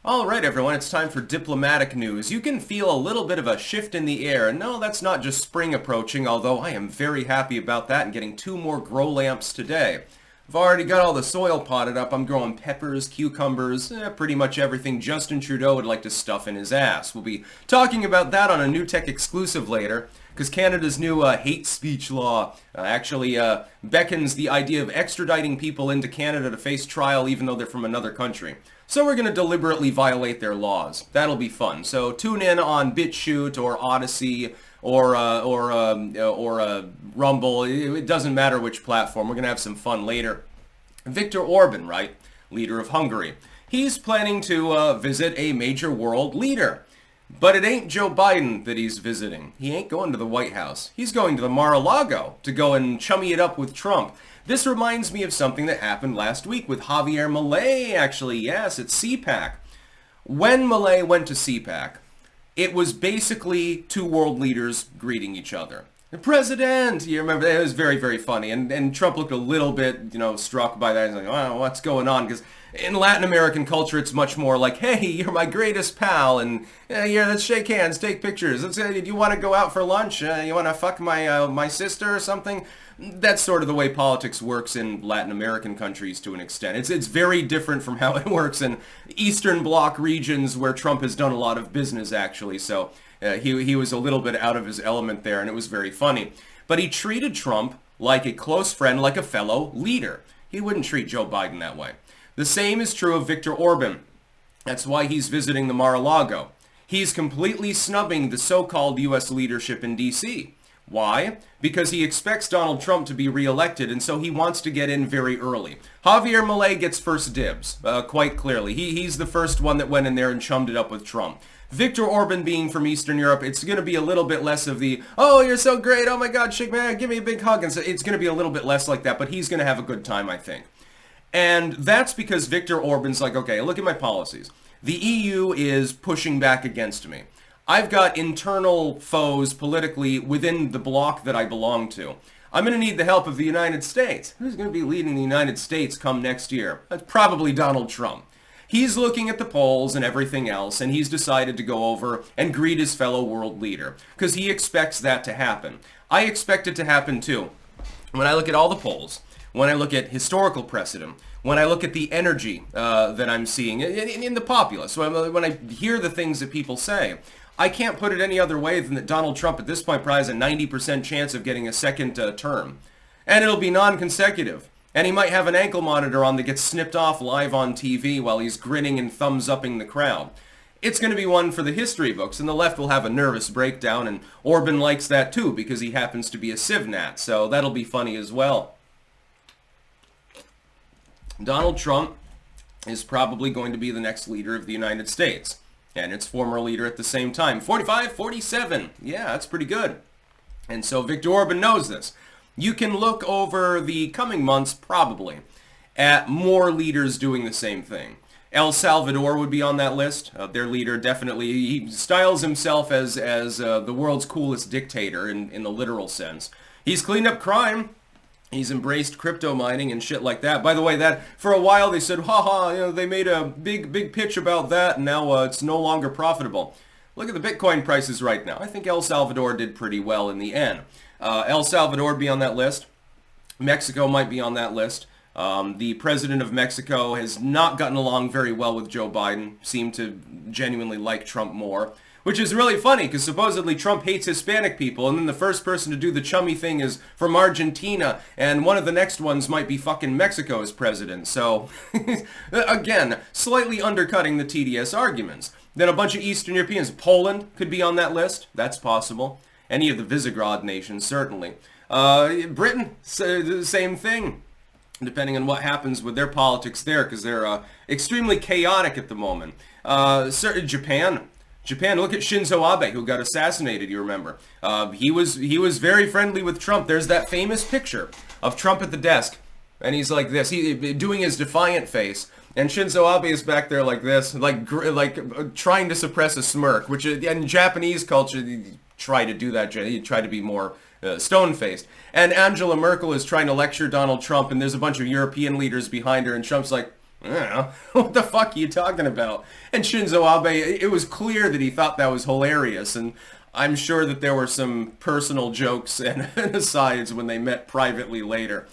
All right, everyone, it's time for diplomatic news. You can feel a little bit of a shift in the air. No, that's not just spring approaching, although I am very happy about that and getting 2 more grow lamps today. I've already got all the soil potted up. I'm growing peppers, cucumbers, pretty much everything Justin Trudeau would like to stuff in his ass. We'll be talking about that on a New Tech exclusive later, because Canada's new hate speech law actually beckons the idea of extraditing people into Canada to face trial even though they're from another country. So we're going to deliberately violate their laws. That'll be fun. So tune in on BitChute or Odyssey or Rumble. It doesn't matter which platform. We're going to have some fun later. Viktor Orban, right? Leader of Hungary. He's planning to visit a major world leader. But it ain't Joe Biden that he's visiting. He ain't going to the White House. He's going to the Mar-a-Lago to go and chummy it up with Trump. This reminds me of something that happened last week with Javier Milei, actually. Yes, at CPAC. When Milei went to CPAC, it was basically 2 world leaders greeting each other. The president, you remember, it was very, very funny. And Trump looked a little bit, struck by that. He's like, oh, what's going on? Because in Latin American culture, it's much more like, hey, you're my greatest pal, and yeah, let's shake hands, take pictures. Do you want to go out for lunch? You want to fuck my sister or something? That's sort of the way politics works in Latin American countries to an extent. It's very different from how it works in Eastern Bloc regions where Trump has done a lot of business, actually. So he was a little bit out of his element there, and it was very funny. But he treated Trump like a close friend, like a fellow leader. He wouldn't treat Joe Biden that way. The same is true of Viktor Orban. That's why he's visiting the Mar-a-Lago. He's completely snubbing the so-called U.S. leadership in D.C. Why? Because he expects Donald Trump to be reelected, and so he wants to get in very early. Javier Milei gets first dibs, quite clearly. He's the first one that went in there and chummed it up with Trump. Viktor Orban being from Eastern Europe, it's going to be a little bit less of the, oh, you're so great, oh my God, shake my hand, give me a big hug. And so it's going to be a little bit less like that, but he's going to have a good time, I think. And that's because Viktor Orban's like, okay, look at my policies. The EU is pushing back against me. I've got internal foes politically within the bloc that I belong to. I'm going to need the help of the United States. Who's going to be leading the United States come next year? That's probably Donald Trump. He's looking at the polls and everything else, and he's decided to go over and greet his fellow world leader, because he expects that to happen. I expect it to happen too. When I look at all the polls, when I look at historical precedent, when I look at the energy that I'm seeing in the populace, when I hear the things that people say, I can't put it any other way than that Donald Trump at this point probably has a 90% chance of getting a second term. And it'll be non-consecutive. And he might have an ankle monitor on that gets snipped off live on TV while he's grinning and thumbs-upping the crowd. It's going to be one for the history books, and the left will have a nervous breakdown, and Orban likes that too because he happens to be a civnat, so that'll be funny as well. Donald Trump is probably going to be the next leader of the United States. And its former leader at the same time. 45, 47. Yeah, that's pretty good. And so Viktor Orban knows this. You can look over the coming months, probably, at more leaders doing the same thing. El Salvador would be on that list. Their leader definitely, he styles himself as the world's coolest dictator in the literal sense. He's cleaned up crime. He's embraced crypto mining and shit like that. By the way, that for a while they said, they made a big pitch about that, and now it's no longer profitable. Look at the Bitcoin prices right now. I think El Salvador did pretty well in the end. El Salvador be on that list. Mexico might be on that list. The president of Mexico has not gotten along very well with Joe Biden. Seemed to genuinely like Trump more. Which is really funny, because supposedly Trump hates Hispanic people, and then the first person to do the chummy thing is from Argentina, and one of the next ones might be fucking Mexico's president. So, again, slightly undercutting the TDS arguments. Then a bunch of Eastern Europeans. Poland could be on that list. That's possible. Any of the Visegrad nations, certainly. Britain, same thing. Depending on what happens with their politics there, because they're extremely chaotic at the moment. Japan, look at Shinzo Abe, who got assassinated, you remember. He was very friendly with Trump. There's that famous picture of Trump at the desk, and he's like this, doing his defiant face, and Shinzo Abe is back there like this, like trying to suppress a smirk, which in Japanese culture, you try to do that, you try to be more stone-faced. And Angela Merkel is trying to lecture Donald Trump, and there's a bunch of European leaders behind her, and Trump's like, I don't know. What the fuck are you talking about? And Shinzo Abe, it was clear that he thought that was hilarious, and I'm sure that there were some personal jokes and asides when they met privately later.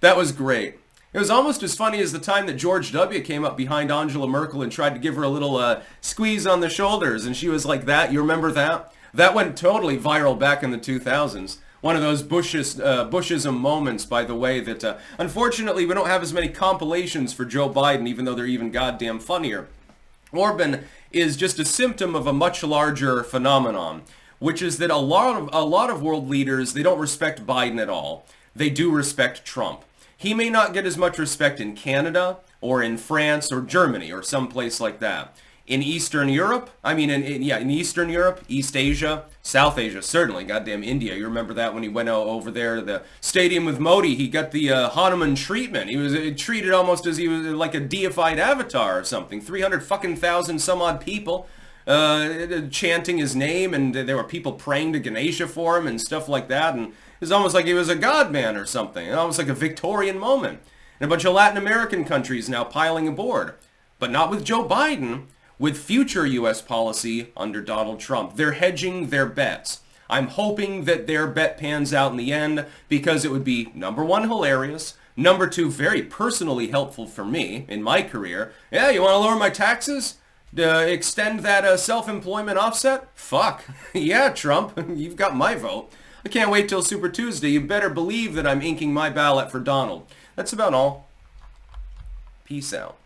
That was great. It was almost as funny as the time that George W. came up behind Angela Merkel and tried to give her a little squeeze on the shoulders, and she was like that. You remember that? That went totally viral back in the 2000s. One of those Bushism moments, by the way, that unfortunately we don't have as many compilations for Joe Biden, even though they're even goddamn funnier. Orban is just a symptom of a much larger phenomenon, which is that a lot of world leaders, they don't respect Biden at all. They do respect Trump. He may not get as much respect in Canada or in France or Germany or someplace like that. In Eastern Europe, in Eastern Europe, East Asia, South Asia, certainly, goddamn India. You remember that when he went over there to the stadium with Modi, he got the Hanuman treatment. He was treated almost as he was like a deified avatar or something. 300 fucking thousand some odd people chanting his name, and there were people praying to Ganesha for him and stuff like that, and it was almost like he was a god man or something, almost like a Victorian moment. And a bunch of Latin American countries now piling aboard. But not with Joe Biden. With future U.S. policy under Donald Trump. They're hedging their bets. I'm hoping that their bet pans out in the end because it would be, number one, hilarious. Number two, very personally helpful for me in my career. Yeah, you want to lower my taxes? Extend that self-employment offset? Fuck. Yeah, Trump, you've got my vote. I can't wait till Super Tuesday. You better believe that I'm inking my ballot for Donald. That's about all. Peace out.